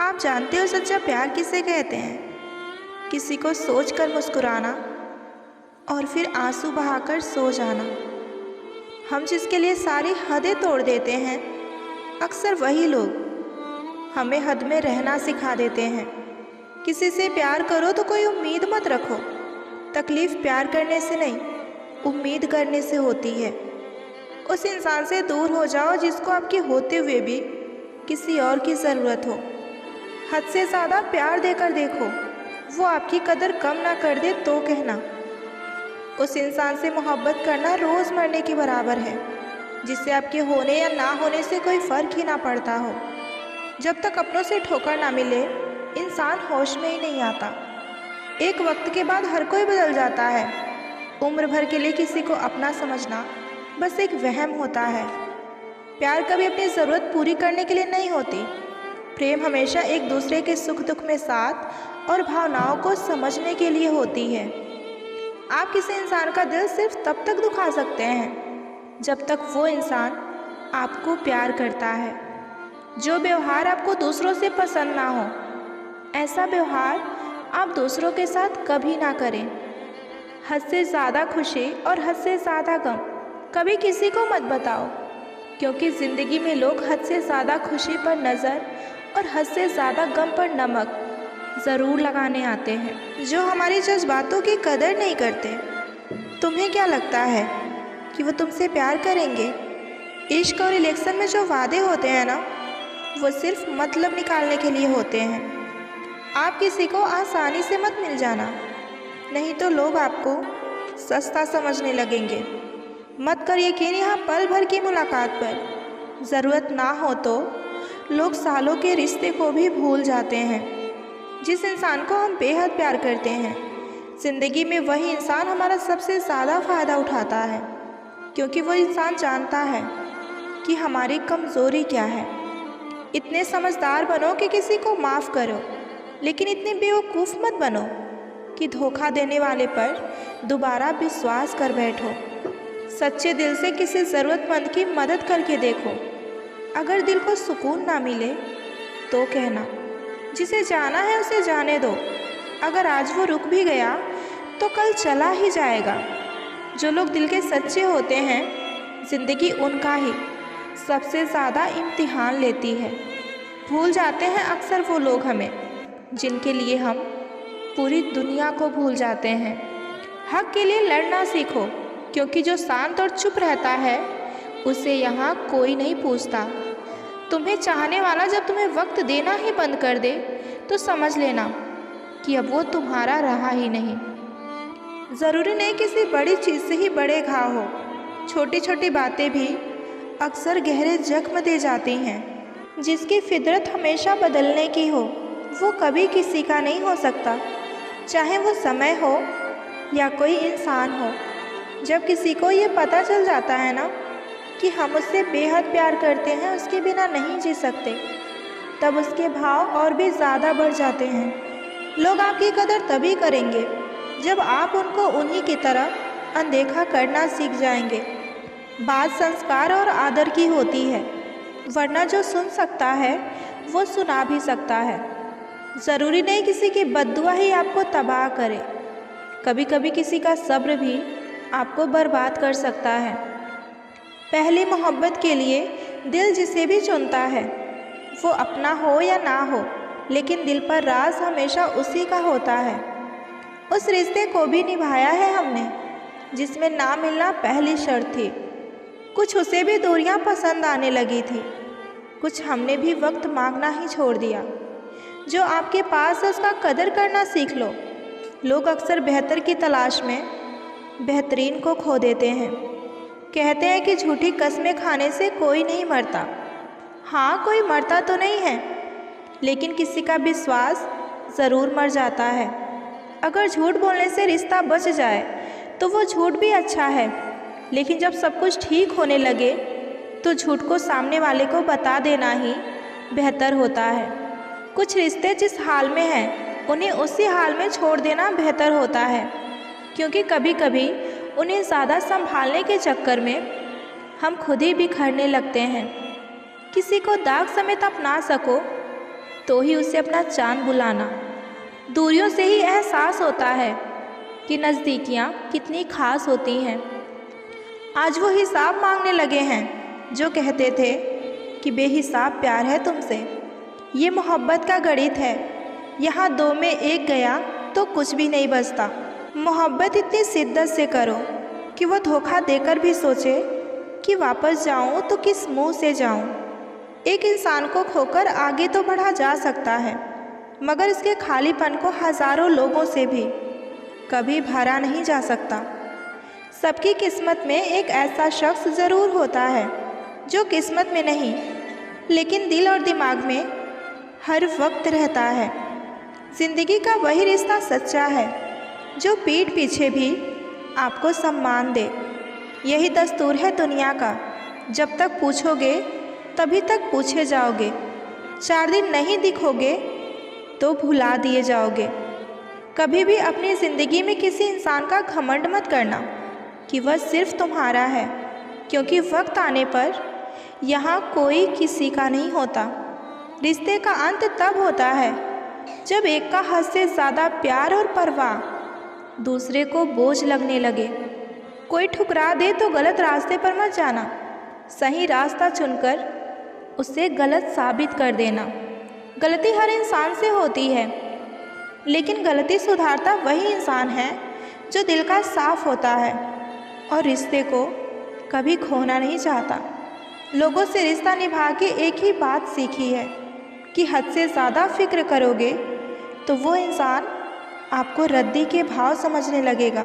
आप जानते हो सच्चा प्यार किसे कहते हैं? किसी को सोचकर मुस्कुराना और फिर आंसू बहाकर सो जाना। हम जिसके लिए सारी हदें तोड़ देते हैं, अक्सर वही लोग हमें हद में रहना सिखा देते हैं। किसी से प्यार करो तो कोई उम्मीद मत रखो। तकलीफ़ प्यार करने से नहीं, उम्मीद करने से होती है। उस इंसान से दूर हो जाओ जिसको आपके होते हुए भी किसी और की ज़रूरत हो। हद से ज़्यादा प्यार देकर देखो, वो आपकी कदर कम ना कर दे तो कहना। उस इंसान से मोहब्बत करना रोज़ मरने के बराबर है, जिससे आपके होने या ना होने से कोई फ़र्क ही ना पड़ता हो। जब तक अपनों से ठोकर ना मिले, इंसान होश में ही नहीं आता। एक वक्त के बाद हर कोई बदल जाता है। उम्र भर के लिए किसी को अपना समझना बस एक वहम होता है। प्यार कभी अपनी ज़रूरत पूरी करने के लिए नहीं होती। प्रेम हमेशा एक दूसरे के सुख दुख में साथ और भावनाओं को समझने के लिए होती है। आप किसी इंसान का दिल सिर्फ तब तक दुखा सकते हैं जब तक वो इंसान आपको प्यार करता है। जो व्यवहार आपको दूसरों से पसंद ना हो, ऐसा व्यवहार आप दूसरों के साथ कभी ना करें। हद से ज़्यादा खुशी और हद से ज़्यादा गम कभी किसी को मत बताओ, क्योंकि ज़िंदगी में लोग हद से ज़्यादा खुशी पर नज़र और हद से ज़्यादा गम पर नमक ज़रूर लगाने आते हैं, जो हमारी जज्बातों की कदर नहीं करते। तुम्हें क्या लगता है कि वो तुमसे प्यार करेंगे? इश्क और इलेक्शन में जो वादे होते हैं ना, वो सिर्फ मतलब निकालने के लिए होते हैं। आप किसी को आसानी से मत मिल जाना, नहीं तो लोग आपको सस्ता समझने लगेंगे। मत कर यकीन यहाँ पल भर की मुलाकात पर। ज़रूरत ना हो तो लोग सालों के रिश्ते को भी भूल जाते हैं। जिस इंसान को हम बेहद प्यार करते हैं, ज़िंदगी में वही इंसान हमारा सबसे ज़्यादा फ़ायदा उठाता है, क्योंकि वो इंसान जानता है कि हमारी कमज़ोरी क्या है। इतने समझदार बनो कि किसी को माफ़ करो, लेकिन इतने बेवकूफ़ मत बनो कि धोखा देने वाले पर दोबारा विश्वास कर बैठो। सच्चे दिल से किसी ज़रूरतमंद की मदद करके देखो। अगर दिल को सुकून ना मिले तो कहना। जिसे जाना है उसे जाने दो। अगर आज वो रुक भी गया तो कल चला ही जाएगा। जो लोग दिल के सच्चे होते हैं, ज़िंदगी उनका ही सबसे ज़्यादा इम्तिहान लेती है। भूल जाते हैं अक्सर वो लोग हमें, जिनके लिए हम पूरी दुनिया को भूल जाते हैं। हक के लिए लड़ना सीखो, क्योंकि जो शांत और चुप रहता है उसे यहाँ कोई नहीं पूछता। तुम्हें चाहने वाला जब तुम्हें वक्त देना ही बंद कर दे तो समझ लेना कि अब वो तुम्हारा रहा ही नहीं। ज़रूरी नहीं किसी बड़ी चीज़ से ही बड़े घाव हो। छोटी छोटी बातें भी अक्सर गहरे जख्म दे जाती हैं। जिसकी फितरत हमेशा बदलने की हो, वो कभी किसी का नहीं हो सकता, चाहे वो समय हो या कोई इंसान हो। जब किसी को ये पता चल जाता है ना कि हम उससे बेहद प्यार करते हैं, उसके बिना नहीं जी सकते, तब उसके भाव और भी ज़्यादा बढ़ जाते हैं। लोग आपकी कदर तभी करेंगे जब आप उनको उन्हीं की तरह अनदेखा करना सीख जाएंगे। बात संस्कार और आदर की होती है, वरना जो सुन सकता है वो सुना भी सकता है। ज़रूरी नहीं किसी की बद्दुआ ही आपको तबाह करे। कभी कभी किसी का सब्र भी आपको बर्बाद कर सकता है। पहली मोहब्बत के लिए दिल जिसे भी चुनता है, वो अपना हो या ना हो, लेकिन दिल पर राज हमेशा उसी का होता है। उस रिश्ते को भी निभाया है हमने जिसमें ना मिलना पहली शर्त थी। कुछ उसे भी दूरियां पसंद आने लगी थी, कुछ हमने भी वक्त मांगना ही छोड़ दिया। जो आपके पास है उसका कदर करना सीख लो। लोग अक्सर बेहतर की तलाश में बेहतरीन को खो देते हैं। कहते हैं कि झूठी कस्में खाने से कोई नहीं मरता। हाँ, कोई मरता तो नहीं है, लेकिन किसी का विश्वास ज़रूर मर जाता है। अगर झूठ बोलने से रिश्ता बच जाए तो वो झूठ भी अच्छा है, लेकिन जब सब कुछ ठीक होने लगे तो झूठ को सामने वाले को बता देना ही बेहतर होता है। कुछ रिश्ते जिस हाल में हैं उन्हें उसी हाल में छोड़ देना बेहतर होता है, क्योंकि कभी कभी उन्हें ज़्यादा संभालने के चक्कर में हम खुद ही बिखरने लगते हैं। किसी को दाग समेत अपना सको तो ही उसे अपना चाँद बुलाना। दूरियों से ही एहसास होता है कि नज़दीकियाँ कितनी ख़ास होती हैं। आज वो हिसाब मांगने लगे हैं जो कहते थे कि बेहिसाब प्यार है तुमसे। ये मोहब्बत का गणित है, यहाँ दो में एक गया तो कुछ भी नहीं बचता। मोहब्बत इतनी शिद्दत से करो कि वो धोखा देकर भी सोचे कि वापस जाऊँ तो किस मुँह से जाऊँ। एक इंसान को खोकर आगे तो बढ़ा जा सकता है, मगर इसके खालीपन को हज़ारों लोगों से भी कभी भरा नहीं जा सकता। सबकी किस्मत में एक ऐसा शख्स ज़रूर होता है जो किस्मत में नहीं लेकिन दिल और दिमाग में हर वक्त रहता है। ज़िंदगी का वही रिश्ता सच्चा है जो पीठ पीछे भी आपको सम्मान दे। यही दस्तूर है दुनिया का, जब तक पूछोगे तभी तक पूछे जाओगे। 4 दिन नहीं दिखोगे तो भुला दिए जाओगे। कभी भी अपनी ज़िंदगी में किसी इंसान का घमंड मत करना कि वह सिर्फ तुम्हारा है, क्योंकि वक्त आने पर यहाँ कोई किसी का नहीं होता। रिश्ते का अंत तब होता है जब एक का हद से ज़्यादा प्यार और परवाह दूसरे को बोझ लगने लगे। कोई ठुकरा दे तो गलत रास्ते पर मत जाना, सही रास्ता चुनकर उसे गलत साबित कर देना। गलती हर इंसान से होती है, लेकिन गलती सुधारता वही इंसान है जो दिल का साफ होता है और रिश्ते को कभी खोना नहीं चाहता। लोगों से रिश्ता निभा के एक ही बात सीखी है कि हद से ज़्यादा फिक्र करोगे तो वो इंसान आपको रद्दी के भाव समझने लगेगा।